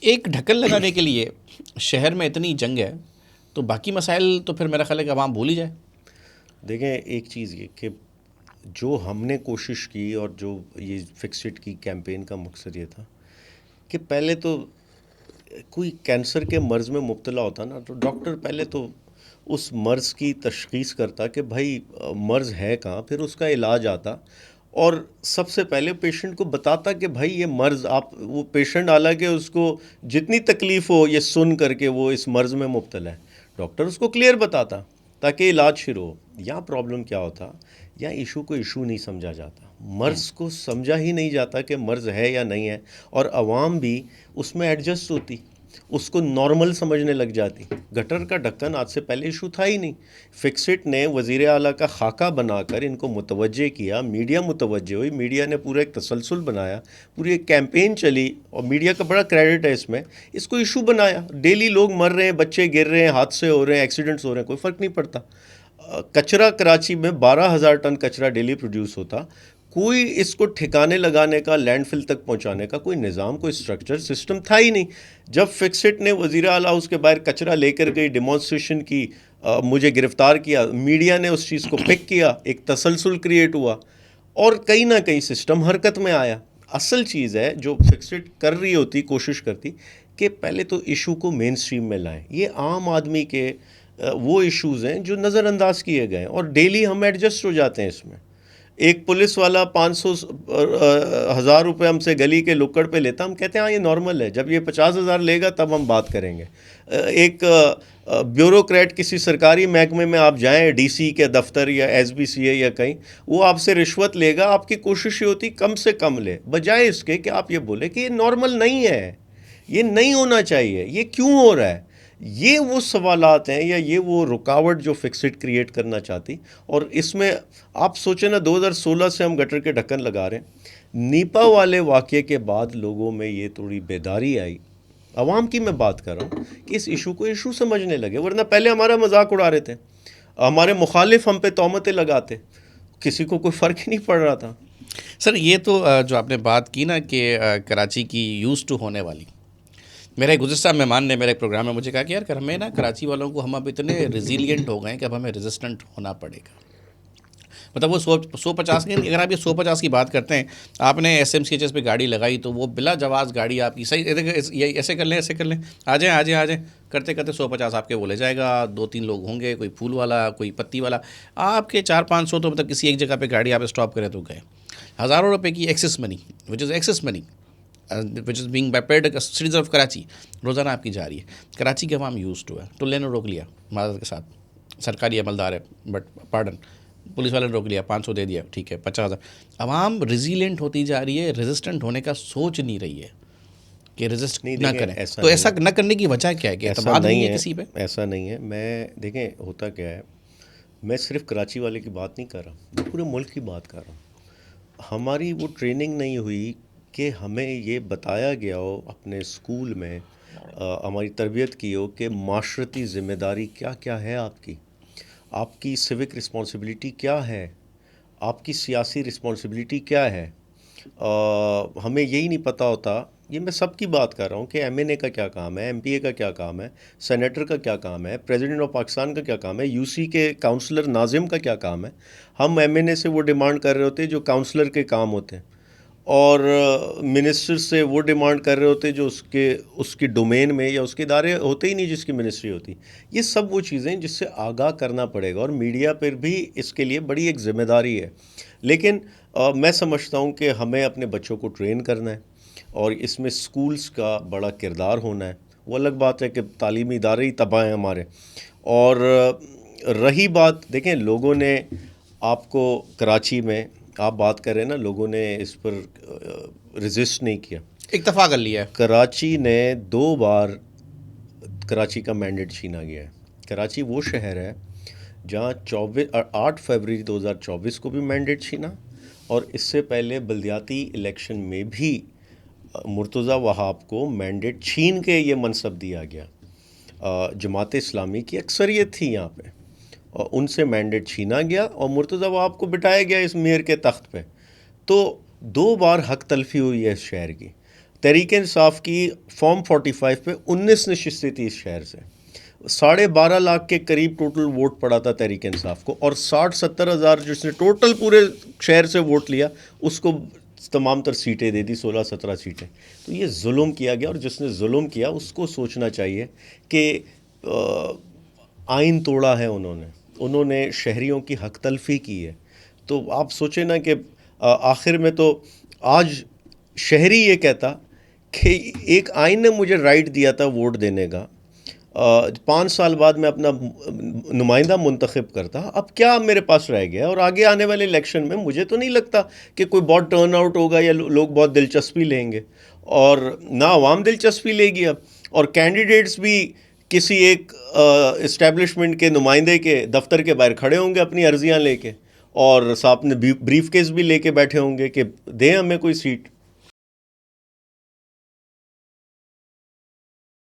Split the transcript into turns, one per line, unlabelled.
ایک ڈھکن لگانے کے لیے شہر میں اتنی جنگ ہے تو باقی مسائل تو پھر میرا خیال ہے کہ عوام بھول ہی جائے.
دیکھیں ایک چیز یہ کہ جو ہم نے کوشش کی اور جو یہ فکس اٹ کی کیمپین کا مقصد یہ تھا کہ پہلے تو کوئی کینسر کے مرض میں مبتلا ہوتا نا تو ڈاکٹر پہلے تو اس مرض کی تشخیص کرتا کہ بھائی مرض ہے کہاں، پھر اس کا علاج آتا اور سب سے پہلے پیشنٹ کو بتاتا کہ بھائی یہ مرض وہ پیشنٹ حالانکہ اس کو جتنی تکلیف ہو یہ سن کر کے وہ اس مرض میں مبتلا ہے، ڈاکٹر اس کو کلیئر بتاتا تاکہ علاج شروع ہو. یہاں پرابلم کیا ہوتا، یا ایشو کو ایشو نہیں سمجھا جاتا، مرض کو سمجھا ہی نہیں جاتا کہ مرض ہے یا نہیں ہے، اور عوام بھی اس میں ایڈجسٹ ہوتی، اس کو نارمل سمجھنے لگ جاتی. گٹر کا ڈھکن آج سے پہلے ایشو تھا ہی نہیں. فکسٹ نے وزیر اعلیٰ کا خاکہ بنا کر ان کو متوجہ کیا، میڈیا متوجہ ہوئی، میڈیا نے پورا ایک تسلسل بنایا، پوری ایک کیمپین چلی، اور میڈیا کا بڑا کریڈٹ ہے اس کو ایشو بنایا. ڈیلی لوگ مر رہے ہیں، بچے گر رہے ہیں، حادثے ہو رہے ہیں، ایکسیڈنٹس ہو رہے ہیں، کوئی فرق نہیں پڑتا. کچرا کراچی میں 12,000 ٹن کچرا ڈیلی پروڈیوس ہوتا، کوئی اس کو ٹھکانے لگانے کا، لینڈ فل تک پہنچانے کا کوئی نظام، کوئی اسٹرکچر سسٹم تھا ہی نہیں. جب فکسٹ نے وزیر اعلیٰ اس کے باہر کچرا لے کر گئی، ڈیمانسٹریشن کی، مجھے گرفتار کیا، میڈیا نے اس چیز کو پک کیا، ایک تسلسل کریٹ ہوا اور کہیں نہ کہیں سسٹم حرکت میں آیا. اصل چیز ہے جو فکسٹ کر رہی ہوتی، کوشش کرتی کہ پہلے تو ایشو کو مین سٹریم میں لائیں. یہ عام آدمی کے وہ ایشوز ہیں جو نظر انداز کیے گئے ہیں اور ڈیلی ہم ایڈجسٹ ہو جاتے ہیں اس میں. ایک پولیس والا 500,000 روپے ہم سے گلی کے لکڑ پہ لیتا، ہم کہتے ہیں ہاں یہ نارمل ہے، جب یہ 50,000 لے گا تب ہم بات کریں گے. ایک بیوروکریٹ کسی سرکاری محکمے میں آپ جائیں، ڈی سی کے دفتر یا ایس بی سی اے یا کہیں، وہ آپ سے رشوت لے گا، آپ کی کوشش یہ ہوتی کم سے کم لے، بجائے اس کے کہ آپ یہ بولیں کہ یہ نارمل نہیں ہے، یہ نہیں ہونا چاہیے، یہ کیوں ہو رہا ہے. یہ وہ سوالات ہیں یا یہ وہ رکاوٹ جو فکسٹ کریٹ کرنا چاہتی. اور اس میں آپ سوچیں نا، 2016 سے ہم گٹر کے ڈھکن لگا رہے ہیں. نیپا والے واقعے کے بعد لوگوں میں یہ تھوڑی بیداری آئی، عوام کی میں بات کر رہا ہوں، کہ اس ایشو کو ایشو سمجھنے لگے. ورنہ پہلے ہمارا مذاق اڑا رہے تھے، ہمارے مخالف ہم پہ تہمتیں لگاتے، کسی کو کوئی فرق ہی نہیں پڑ رہا تھا.
سر یہ تو جو آپ نے بات کی نا کہ کراچی کی یوز ٹو ہونے والی، میرے گزشتہ مہمان نے میرے پروگرام میں مجھے کہا کہ یار ہمیں نا کراچی والوں کو ہم اب اتنے ریزیلینٹ ہو گئے ہیں کہ اب ہمیں ریزسٹنٹ ہونا پڑے گا. مطلب وہ 150 اگر آپ یہ 150 کی بات کرتے ہیں، آپ نے S M C H S پہ گاڑی لگائی تو وہ بلا جواز گاڑی آپ کی صحیح ایسے کر لیں، ایسے کر لیں، آ جائیں کرتے کرتے 150 آپ کے وہ لے جائے گا. 2-3 لوگ ہوں گے، کوئی پھول والا، کوئی پتی والا، آپ کے 400-500 تو مطلب کسی ایک جگہ پہ گاڑی آپ اسٹاپ کریں تو گئے. ہزاروں روپے کی excess money which is being paid citizen of Karachi روزانہ آپ کی جا رہی ہے. کراچی کے عوام یوز ٹو ہے. تو لینے روک لیا معذرت کے ساتھ، سرکاری عملدار ہے بٹ پارڈن، پولیس والے نے روک لیا، 500 دے دیا، ٹھیک ہے 50,000. عوام ریزیلینٹ ہوتی جا رہی ہے، ریزسٹنٹ ہونے کا سوچ نہیں رہی ہے کہ ریزسٹ نہ کریں. تو ایسا نہ کرنے کی وجہ کیا ہے کہ اعتماد نہیں ہے کسی پہ؟
ایسا نہیں ہے. میں دیکھیں ہوتا کیا ہے، میں صرف کراچی والے کی بات نہیں کر رہا، میں پورے ملک کی بات کر رہا ہوں. ہماری وہ ٹریننگ نہیں ہوئی کہ ہمیں یہ بتایا گیا ہو اپنے اسکول میں، ہماری تربیت کی ہو کہ معاشرتی ذمہ داری کیا کیا ہے، آپ کی سیوک رسپانسبلٹی کیا ہے، آپ کی سیاسی رسپانسبلٹی کیا ہے. ہمیں یہی نہیں پتہ ہوتا. یہ میں سب کی بات کر رہا ہوں کہ ایم این اے کا کیا کام ہے، ایم پی اے کا کیا کام ہے، سینیٹر کا کیا کام ہے، پریزیڈنٹ آف پاکستان کا کیا کام ہے، یو سی کے کاؤنسلر ناظم کا کیا کام ہے. ہم ایم این اے سے وہ ڈیمانڈ کر رہے ہوتے جو کاؤنسلر کے کام ہوتے ہیں، اور منسٹر سے وہ ڈیمانڈ کر رہے ہوتے جو اس کی ڈومین میں یا اس کے ادارے ہوتے ہی نہیں جس کی منسٹری ہوتی. یہ سب وہ چیزیں جس سے آگاہ کرنا پڑے گا، اور میڈیا پر بھی اس کے لیے بڑی ایک ذمہ داری ہے. لیکن میں سمجھتا ہوں کہ ہمیں اپنے بچوں کو ٹرین کرنا ہے، اور اس میں سکولز کا بڑا کردار ہونا ہے. وہ الگ بات ہے کہ تعلیمی ادارے ہی تباہ ہیں ہمارے. اور رہی بات، دیکھیں لوگوں نے آپ کو کراچی میں آپ بات کر رہے ہیں نا، لوگوں نے اس پر ریزسٹ نہیں کیا،
اکتفا کر لیا ہے.
کراچی نے 2 بار کراچی کا مینڈیٹ چھینا گیا ہے. کراچی وہ شہر ہے جہاں 8 فروری 2024 کو بھی مینڈیٹ چھینا، اور اس سے پہلے بلدیاتی الیکشن میں بھی مرتضیٰ وہاب کو مینڈیٹ چھین کے یہ منصب دیا گیا. جماعت اسلامی کی اکثریت تھی یہاں پہ، اور ان سے مینڈیٹ چھینا گیا اور مرتضیٰ وہاب کو بٹھایا گیا اس میئر کے تخت پہ. تو 2 بار حق تلفی ہوئی ہے اس شہر کی. تحریک انصاف کی فارم 45 پہ 19 نشستیں تھی اس شہر سے. 12.5 لاکھ کے قریب ٹوٹل ووٹ پڑا تھا تحریک انصاف کو, اور 60-70 ہزار جس نے ٹوٹل پورے شہر سے ووٹ لیا اس کو تمام تر سیٹیں دے دی, 16-17 سیٹیں. تو یہ ظلم کیا گیا, اور جس نے ظلم کیا اس کو سوچنا چاہیے کہ آئین توڑا ہے انہوں نے شہریوں کی حق تلفی کی ہے. تو آپ سوچیں نا کہ آخر میں تو آج شہری یہ کہتا کہ ایک آئین نے مجھے رائٹ دیا تھا ووٹ دینے کا, 5 سال بعد میں اپنا نمائندہ منتخب کرتا, اب کیا میرے پاس رہ گیا؟ اور آگے آنے والے الیکشن میں مجھے تو نہیں لگتا کہ کوئی بہت ٹرن آؤٹ ہوگا یا لوگ بہت دلچسپی لیں گے, اور نہ عوام دلچسپی لے گی اب, اور کینڈیڈیٹس بھی کسی ایک اسٹیبلشمنٹ کے نمائندے کے دفتر کے باہر کھڑے ہوں گے اپنی عرضیاں لے کے, اور ساتھ میں بریف کیس بھی لے کے بیٹھے ہوں گے کہ دیں ہمیں کوئی سیٹ.